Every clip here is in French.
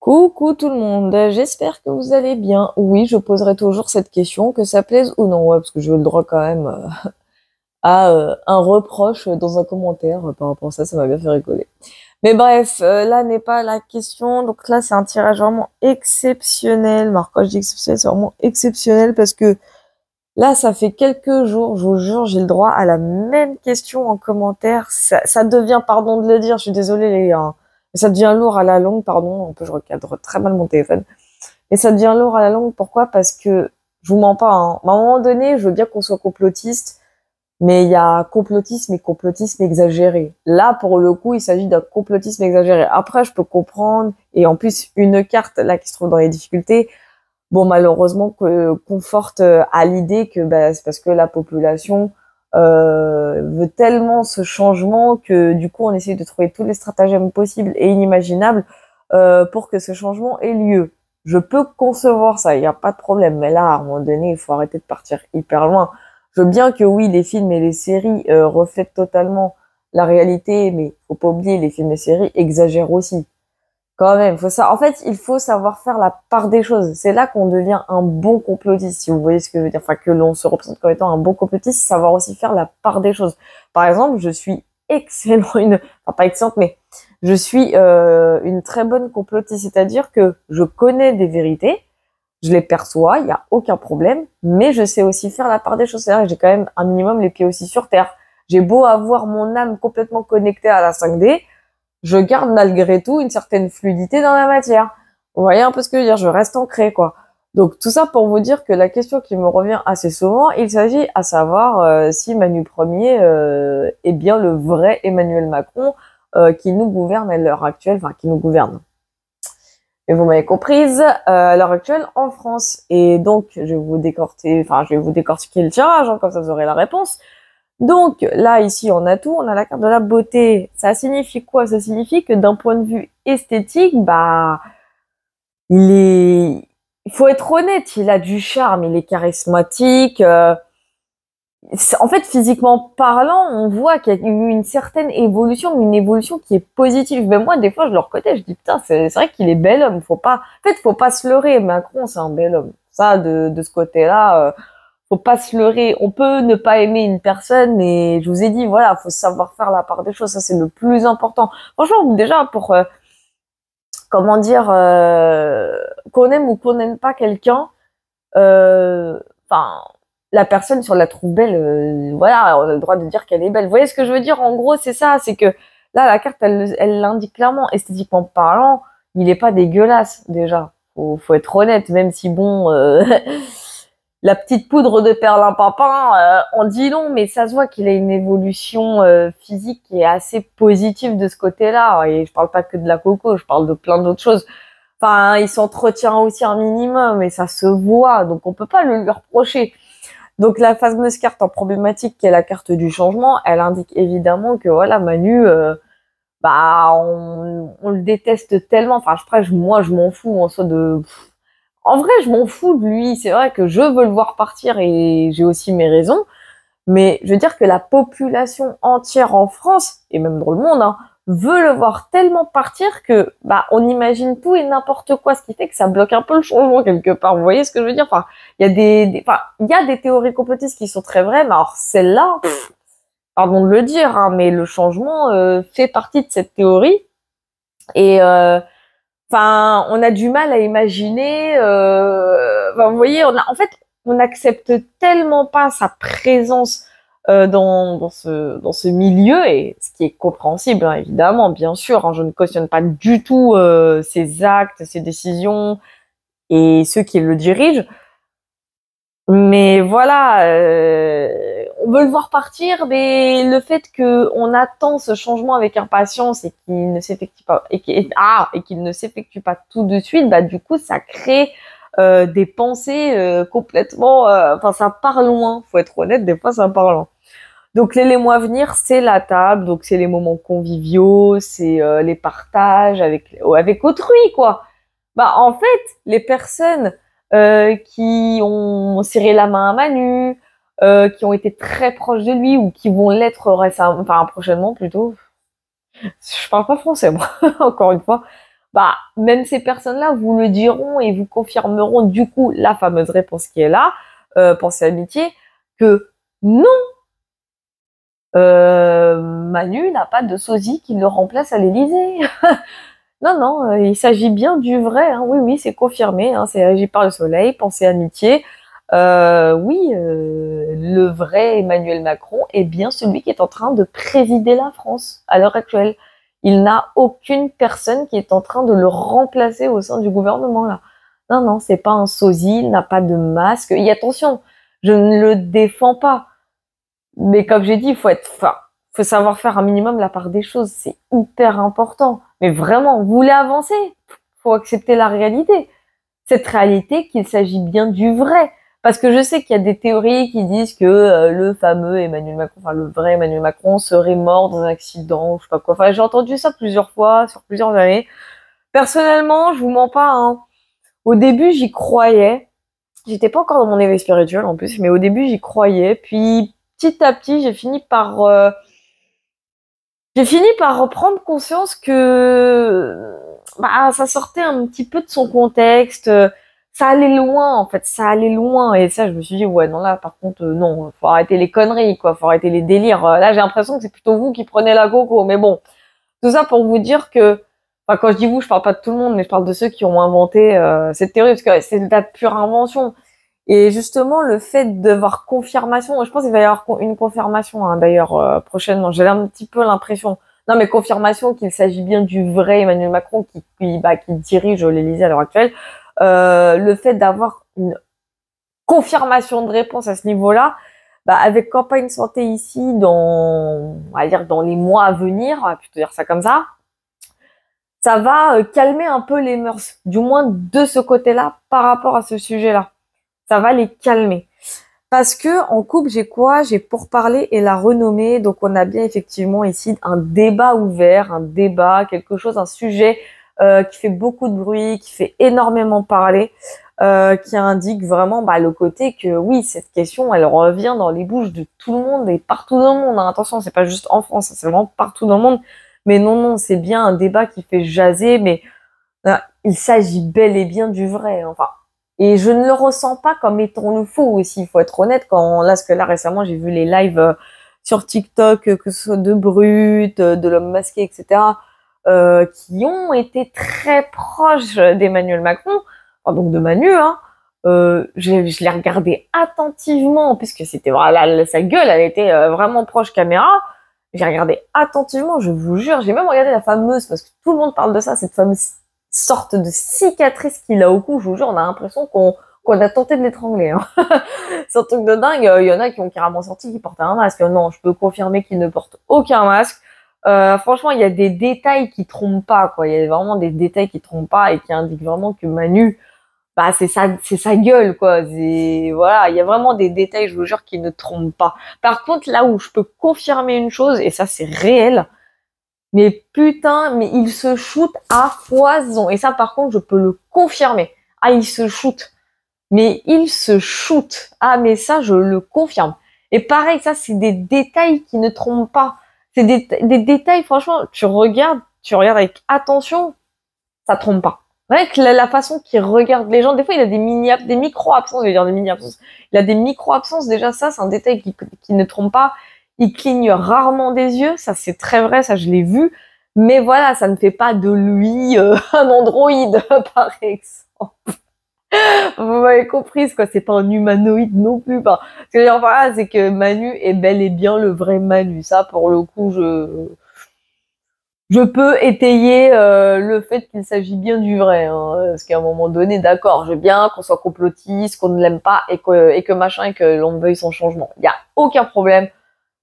Coucou tout le monde, j'espère que vous allez bien. Oui, je poserai toujours cette question, que ça plaise ou non, ouais, parce que j'ai eu le droit quand même à un reproche dans un commentaire par rapport à ça, ça m'a bien fait rigoler. Mais bref, là n'est pas la question, donc là c'est un tirage vraiment exceptionnel. Alors quand je dis exceptionnel, c'est vraiment exceptionnel parce que là ça fait quelques jours, je vous jure, j'ai le droit à la même question en commentaire. Ça devient, pardon de le dire, je suis désolée les gars, hein, mais ça devient lourd à la longue, pardon, un peu je recadre très mal mon téléphone. Et ça devient lourd à la longue, pourquoi? Parce que, je vous mens pas, hein, à un moment donné, je veux bien qu'on soit complotiste, mais il y a complotisme et complotisme exagéré. Là, pour le coup, il s'agit d'un complotisme exagéré. Après, je peux comprendre, et en plus, une carte, là, qui se trouve dans les difficultés, bon, malheureusement, conforte à l'idée que bah, c'est parce que la population veut tellement ce changement que, du coup, on essaye de trouver tous les stratagèmes possibles et inimaginables pour que ce changement ait lieu. Je peux concevoir ça, il n'y a pas de problème. Mais là, à un moment donné, il faut arrêter de partir hyper loin. Je veux bien que oui, les films et les séries reflètent totalement la réalité, mais faut pas oublier, les films et séries exagèrent aussi. Quand même, faut ça. En fait, il faut savoir faire la part des choses. C'est là qu'on devient un bon complotiste, si vous voyez ce que je veux dire. Enfin, que l'on se représente comme étant un bon complotiste, savoir aussi faire la part des choses. Par exemple, je suis excellent, enfin pas excellente, mais je suis une très bonne complotiste. C'est-à-dire que je connais des vérités, je les perçois, il n'y a aucun problème, mais je sais aussi faire la part des choses. C'est-à-dire que j'ai quand même un minimum les pieds aussi sur terre. J'ai beau avoir mon âme complètement connectée à la 5D, je garde malgré tout une certaine fluidité dans la matière. Vous voyez un peu ce que je veux dire, je reste ancré, quoi. Donc tout ça pour vous dire que la question qui me revient assez souvent, il s'agit à savoir si Manu Premier est bien le vrai Emmanuel Macron qui nous gouverne à l'heure actuelle, enfin qui nous gouverne. Et vous m'avez comprise, à l'heure actuelle en France. Et donc je vais vous décortiquer, enfin je vais vous décortiquer le tirage, hein, comme ça vous aurez la réponse. Donc là, ici, on a tout, on a la carte de la beauté. Ça signifie quoi? Ça signifie que d'un point de vue esthétique, bah, il faut être honnête, il a du charme, il est charismatique. En fait, physiquement parlant, on voit qu'il y a eu une certaine évolution, mais une évolution qui est positive. Mais moi, des fois, je le reconnais, je dis putain, c'est vrai qu'il est bel homme. En fait, faut pas se leurrer. Macron, c'est un bel homme. Ça, de ce côté-là. Faut pas se leurrer. On peut ne pas aimer une personne, mais je vous ai dit, voilà, faut savoir faire la part des choses. Ça, c'est le plus important. Franchement, déjà, pour, comment dire, qu'on aime ou qu'on n'aime pas quelqu'un, enfin, la personne, si on la trouve belle, voilà, on a le droit de dire qu'elle est belle. Vous voyez ce que je veux dire? En gros, c'est ça, c'est que là, la carte, elle l'indique clairement, esthétiquement parlant, il est pas dégueulasse, déjà. Faut être honnête, même si bon, la petite poudre de perlimpinpin, on dit non, mais ça se voit qu'il a une évolution physique qui est assez positive de ce côté-là. Et je parle pas que de la coco, je parle de plein d'autres choses. Enfin, il s'entretient aussi un minimum et ça se voit, donc on peut pas le lui reprocher. Donc la fameuse carte en problématique, qui est la carte du changement, elle indique évidemment que voilà, Manu, bah on le déteste tellement. Enfin, moi je m'en fous en soi de. En vrai, je m'en fous de lui. C'est vrai que je veux le voir partir et j'ai aussi mes raisons. Mais je veux dire que la population entière en France, et même dans le monde, hein, veut le voir tellement partir que bah on imagine tout et n'importe quoi, ce qui fait que ça bloque un peu le changement quelque part. Vous voyez ce que je veux dire? Enfin, il y a enfin, il y a des théories complotistes qui sont très vraies, mais alors celle-là, pardon de le dire, hein, mais le changement fait partie de cette théorie. Et enfin, on a du mal à imaginer. Enfin, vous voyez, en fait, on n'accepte tellement pas sa présence dans ce milieu, et ce qui est compréhensible, hein, évidemment, bien sûr. Hein, je ne cautionne pas du tout ses actes, ses décisions et ceux qui le dirigent. Mais voilà, on veut le voir partir, mais le fait qu'on attend ce changement avec impatience et qu'il ne s'effectue pas, et qu'il ne s'effectue pas tout de suite, bah du coup ça crée des pensées complètement, enfin ça part loin. Faut être honnête, des fois ça part loin. Donc les mois à venir, c'est la table, donc c'est les moments conviviaux, c'est les partages avec autrui, quoi. Bah en fait, les personnes qui ont serré la main à Manu, qui ont été très proches de lui ou qui vont l'être récemment, enfin prochainement plutôt. Je parle pas français moi, encore une fois. bah, même ces personnes-là vous le diront et vous confirmeront du coup la fameuse réponse qui est là, pensée amitié, que non, Manu n'a pas de sosie qui le remplace à l'Élysée. Non, non, il s'agit bien du vrai, hein. Oui, oui, c'est confirmé, hein, c'est Régi par le soleil, pensée amitié. Oui, le vrai Emmanuel Macron est bien celui qui est en train de présider la France à l'heure actuelle. Il n'a aucune personne qui est en train de le remplacer au sein du gouvernement, là. Non, non, c'est pas un sosie, il n'a pas de masque. Et attention, je ne le défends pas. Mais comme j'ai dit, faut savoir faire un minimum la part des choses. C'est hyper important. Mais vraiment, vous voulez avancer, faut accepter la réalité. Cette réalité qu'il s'agit bien du vrai. Parce que je sais qu'il y a des théories qui disent que le fameux Emmanuel Macron, enfin le vrai Emmanuel Macron serait mort dans un accident, je sais pas quoi. Enfin, j'ai entendu ça plusieurs fois, sur plusieurs années. Personnellement, je vous mens pas, hein. Au début, j'y croyais. J'étais pas encore dans mon éveil spirituel en plus, mais au début, j'y croyais. Puis, petit à petit, j'ai fini par reprendre conscience que bah, ça sortait un petit peu de son contexte. Ça allait loin, en fait, ça allait loin. Et ça, je me suis dit, ouais, non, là, par contre, non, faut arrêter les conneries, quoi, faut arrêter les délires. Là, j'ai l'impression que c'est plutôt vous qui prenez la coco. Mais bon, tout ça pour vous dire que, enfin, quand je dis vous, je parle pas de tout le monde, mais je parle de ceux qui ont inventé cette théorie, parce que c'est de la pure invention. Et justement, le fait de voir confirmation, je pense qu'il va y avoir une confirmation, hein, d'ailleurs, prochainement. J'ai un petit peu l'impression, non, mais confirmation qu'il s'agit bien du vrai Emmanuel Macron qui dirige l'Élysée à l'heure actuelle. Le fait d'avoir une confirmation de réponse à ce niveau-là, bah, avec campagne santé ici, on va dire dans les mois à venir, on va plutôt dire ça comme ça va calmer un peu les mœurs, du moins de ce côté-là, par rapport à ce sujet-là. Ça va les calmer. Parce que en couple, j'ai quoi? J'ai pourparler et la renommée. Donc on a bien effectivement ici un débat ouvert, un débat, quelque chose, un sujet qui fait beaucoup de bruit, qui fait énormément parler, qui indique vraiment bah, le côté que oui, cette question, elle revient dans les bouches de tout le monde et partout dans le monde. Hein. Attention, c'est pas juste en France, c'est vraiment partout dans le monde. Mais non, non, c'est bien un débat qui fait jaser, mais il s'agit bel et bien du vrai. Enfin, et je ne le ressens pas comme étant le faux aussi, il faut être honnête. Parce que là récemment j'ai vu les lives sur TikTok, que ce soit de Brut, de l'homme masqué, etc., qui ont été très proches d'Emmanuel Macron, enfin, donc de Manu. Hein. Je l'ai regardé attentivement, puisque c'était voilà, sa gueule, elle était vraiment proche caméra. J'ai regardé attentivement, je vous jure. J'ai même regardé la fameuse, parce que tout le monde parle de ça, cette fameuse sorte de cicatrice qu'il a au cou. Je vous jure, on a l'impression qu'on a tenté de l'étrangler. Hein. C'est un truc de dingue. Il y en a qui ont carrément sorti qui portaient un masque. Non, je peux confirmer qu'il ne porte aucun masque. Franchement, il y a des détails qui trompent pas, quoi. Il y a vraiment des détails qui trompent pas et qui indiquent vraiment que Manu, bah, c'est sa gueule, quoi. Voilà, il y a vraiment des détails, je vous jure, qui ne trompent pas. Par contre, là où je peux confirmer une chose, et ça, c'est réel, mais putain, mais il se shoot à foison. Et ça, par contre, je peux le confirmer. Ah, il se shoot. Mais il se shoot. Ah, mais ça, je le confirme. Et pareil, ça, c'est des détails qui ne trompent pas. C'est des détails, franchement, tu regardes avec attention, ça trompe pas. Avec la façon qu'il regarde les gens, des fois, il a des micro-absences, je vais dire des mini-absences. Il a des micro-absences, déjà, ça, c'est un détail qui ne trompe pas. Il cligne rarement des yeux, ça c'est très vrai, ça je l'ai vu. Mais voilà, ça ne fait pas de lui un androïde, par exemple. Vous m'avez compris, quoi. C'est pas un humanoïde non plus. Enfin, ce que je veux dire par là, c'est que Manu est bel et bien le vrai Manu. Ça, pour le coup, je peux étayer le fait qu'il s'agit bien du vrai. Hein, parce qu'à un moment donné, d'accord, je veux bien qu'on soit complotiste, qu'on ne l'aime pas et que machin, et que l'on veuille son changement. Il y a aucun problème.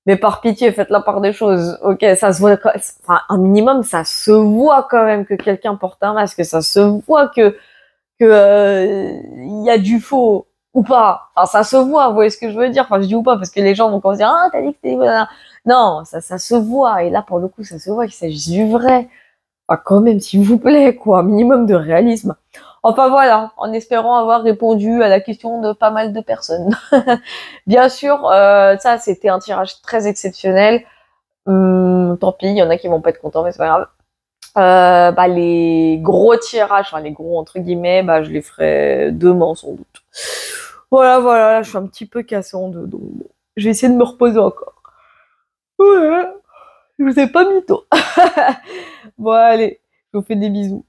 Mais par pitié, faites la part des choses. Ok, ça se voit, enfin, un minimum, ça se voit quand même que quelqu'un porte un masque, ça se voit que y a du faux ou pas. Enfin, ça se voit, vous voyez ce que je veux dire. Enfin, je dis ou pas parce que les gens vont quand dire ah t'as dit que c'était voilà. Non, ça se voit. Et là, pour le coup, ça se voit qu'il s'agit du vrai. Enfin, quand même, s'il vous plaît, quoi, un minimum de réalisme. Enfin voilà, en espérant avoir répondu à la question de pas mal de personnes. Bien sûr, ça c'était un tirage très exceptionnel. Tant pis, il y en a qui vont pas être contents, mais c'est pas grave. Bah, les gros tirages, enfin les gros entre guillemets, bah, je les ferai demain sans doute. Voilà, voilà, là, je suis un petit peu cassée en deux, donc bon, je vais essayer de me reposer encore. Ouais, je vous ai pas mytho. Bon, allez, je vous fais des bisous.